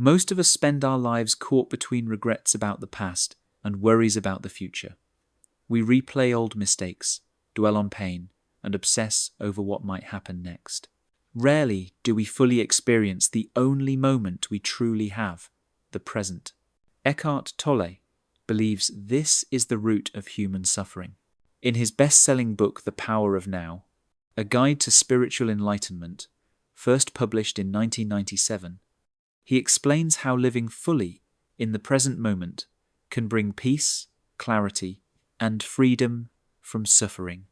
Most of us spend our lives caught between regrets about the past and worries about the future. We replay old mistakes, dwell on pain, and obsess over what might happen next. Rarely do we fully experience the only moment we truly have, the present. Eckhart Tolle believes this is the root of human suffering. In his best-selling book, The Power of Now, a guide to spiritual enlightenment, first published in 1997, he explains how living fully in the present moment can bring peace, clarity, and freedom from suffering.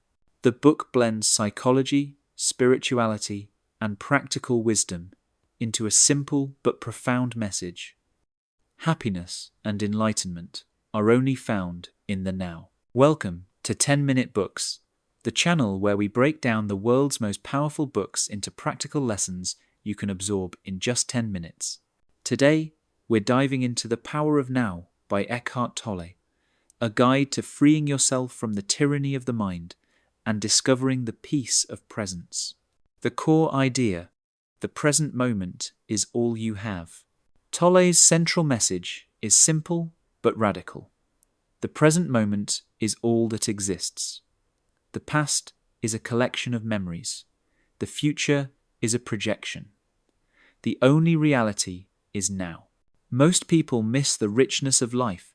The book blends psychology, spirituality, and practical wisdom into a simple but profound message. Happiness and enlightenment are only found in the now. Welcome to 10-Minute Books, the channel where we break down the world's most powerful books into practical lessons you can absorb in just 10 minutes. Today, we're diving into The Power of Now by Eckhart Tolle, a guide to freeing yourself from the tyranny of the mind and discovering the peace of presence. The core idea, the present moment is all you have. Tolle's central message is simple but radical. The present moment is all that exists. The past is a collection of memories. The future is a projection. The only reality is now. Most people miss the richness of life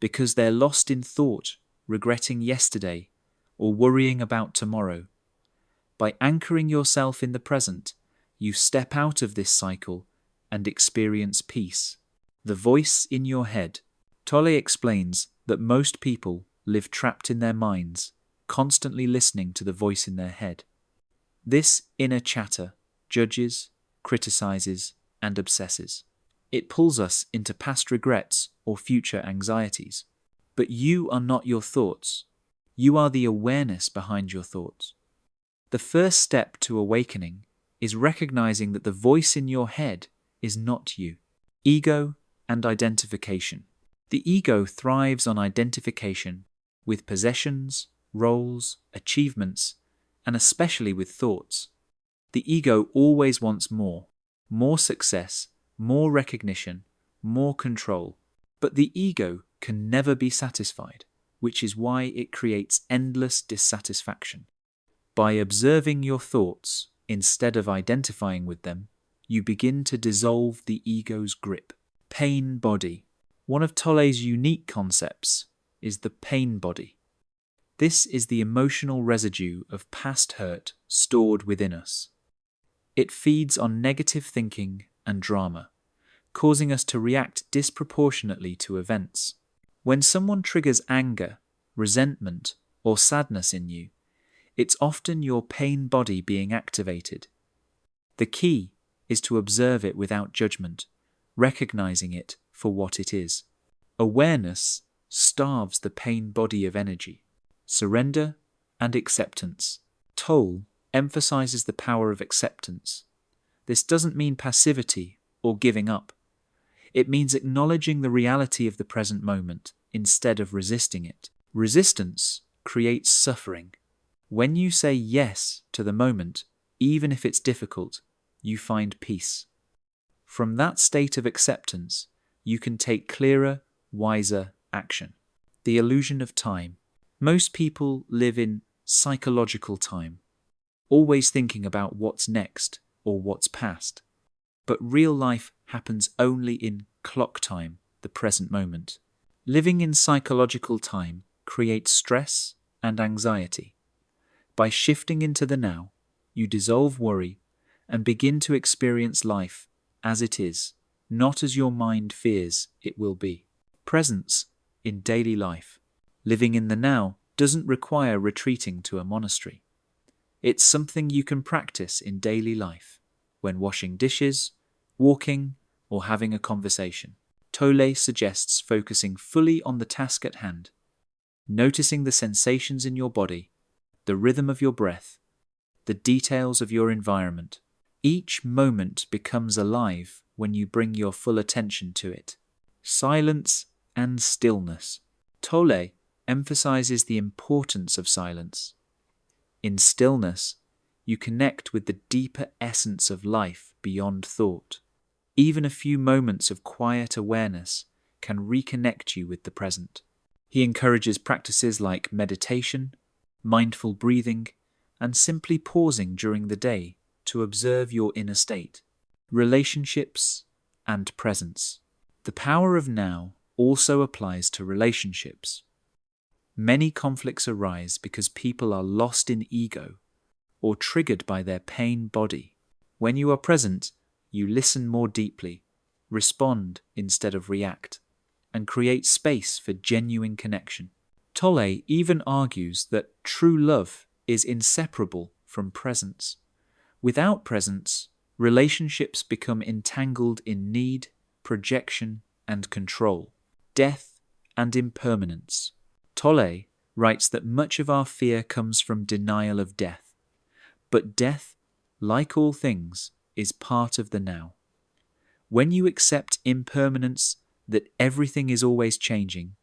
because they're lost in thought, regretting yesterday, or worrying about tomorrow. By anchoring yourself in the present, you step out of this cycle and experience peace. The voice in your head. Tolle explains that most people live trapped in their minds, constantly listening to the voice in their head. This inner chatter judges, criticizes, and obsesses. It pulls us into past regrets or future anxieties. But you are not your thoughts. You are the awareness behind your thoughts. The first step to awakening is recognizing that the voice in your head is not you. Ego and identification. The ego thrives on identification with possessions, roles, achievements, and especially with thoughts. The ego always wants more success, more recognition, more control. But the ego can never be satisfied, which is why it creates endless dissatisfaction. By observing your thoughts instead of identifying with them, you begin to dissolve the ego's grip. Pain body. One of Tolle's unique concepts is the pain body. This is the emotional residue of past hurt stored within us. It feeds on negative thinking and drama, causing us to react disproportionately to events. When someone triggers anger, resentment, or sadness in you, it's often your pain body being activated. The key is to observe it without judgment, recognizing it for what it is. Awareness starves the pain body of energy. Surrender and acceptance. Tolle emphasizes the power of acceptance. This doesn't mean passivity or giving up. It means acknowledging the reality of the present moment instead of resisting it. Resistance creates suffering. When you say yes to the moment, even if it's difficult, you find peace. From that state of acceptance, you can take clearer, wiser action. The illusion of time. Most people live in psychological time, always thinking about what's next or what's past. But real life happens only in clock time, the present moment. Living in psychological time creates stress and anxiety. By shifting into the now, you dissolve worry and begin to experience life as it is, not as your mind fears it will be. Presence in daily life. Living in the now doesn't require retreating to a monastery. It's something you can practice in daily life, when washing dishes, walking, or having a conversation. Tolle suggests focusing fully on the task at hand, noticing the sensations in your body, the rhythm of your breath, the details of your environment. Each moment becomes alive when you bring your full attention to it. Silence and stillness. Tolle emphasizes the importance of silence. In stillness, you connect with the deeper essence of life beyond thought. Even a few moments of quiet awareness can reconnect you with the present. He encourages practices like meditation, mindful breathing, and simply pausing during the day to observe your inner state. Relationships and presence. The power of now also applies to relationships. Many conflicts arise because people are lost in ego or triggered by their pain body. When you are present, you listen more deeply, respond instead of react, and create space for genuine connection. Tolle even argues that true love is inseparable from presence. Without presence, relationships become entangled in need, projection, and control, death and impermanence. Tolle writes that much of our fear comes from denial of death, but death, like all things, is part of the now. When you accept impermanence, that everything is always changing,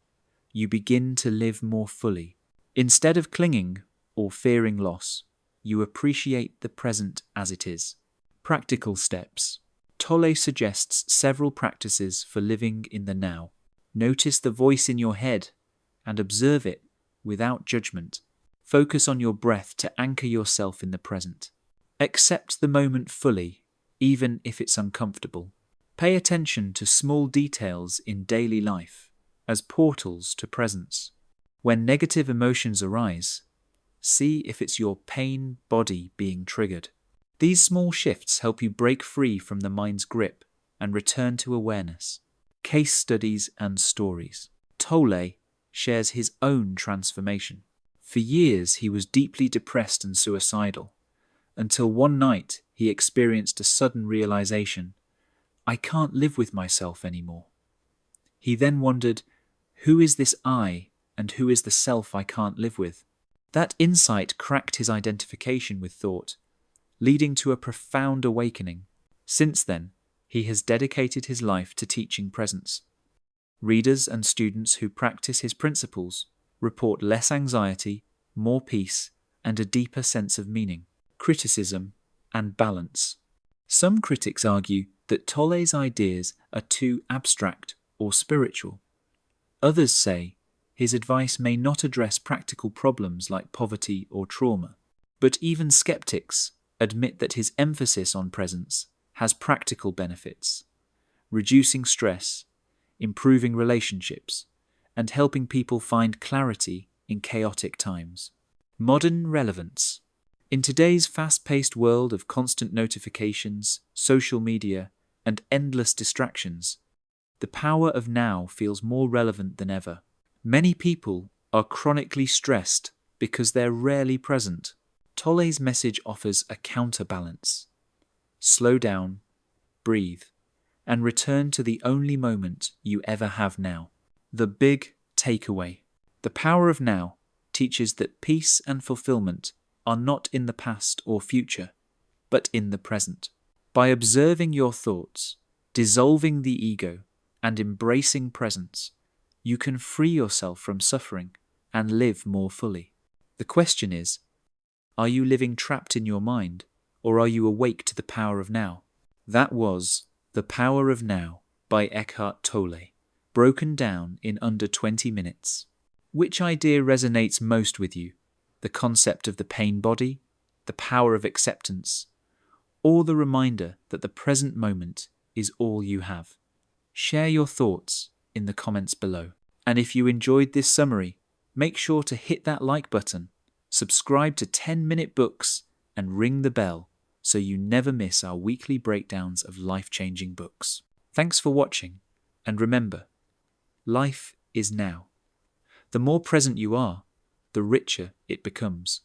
you begin to live more fully. Instead of clinging or fearing loss, you appreciate the present as it is. Practical steps. Tolle suggests several practices for living in the now. Notice the voice in your head and observe it without judgment. Focus on your breath to anchor yourself in the present. Accept the moment fully, even if it's uncomfortable. Pay attention to small details in daily life as portals to presence. When negative emotions arise, see if it's your pain body being triggered. These small shifts help you break free from the mind's grip and return to awareness. Case studies and stories. Tolle shares his own transformation. For years he was deeply depressed and suicidal, until one night he experienced a sudden realization: I can't live with myself anymore. He then wondered, who is this I and who is the self I can't live with? That insight cracked his identification with thought, leading to a profound awakening. Since then, he has dedicated his life to teaching presence. Readers and students who practice his principles report less anxiety, more peace, and a deeper sense of meaning. Criticism and balance. Some critics argue that Tolle's ideas are too abstract or spiritual. Others say his advice may not address practical problems like poverty or trauma. But even skeptics admit that his emphasis on presence has practical benefits, reducing stress, improving relationships, and helping people find clarity in chaotic times. Modern relevance. In today's fast-paced world of constant notifications, social media, and endless distractions, the power of now feels more relevant than ever. Many people are chronically stressed because they're rarely present. Tolle's message offers a counterbalance. Slow down, breathe, and return to the only moment you ever have now. The big takeaway. The power of now teaches that peace and fulfillment are not in the past or future, but in the present. By observing your thoughts, dissolving the ego, and embracing presence, you can free yourself from suffering and live more fully. The question is, are you living trapped in your mind, or are you awake to the power of now? That was The Power of Now by Eckhart Tolle, broken down in under 20 minutes. Which idea resonates most with you? The concept of the pain body, the power of acceptance, or the reminder that the present moment is all you have? Share your thoughts in the comments below. And if you enjoyed this summary, make sure to hit that like button, subscribe to 10-Minute Books, and ring the bell so you never miss our weekly breakdowns of life-changing books. Thanks for watching, and remember, life is now. The more present you are, the richer it becomes.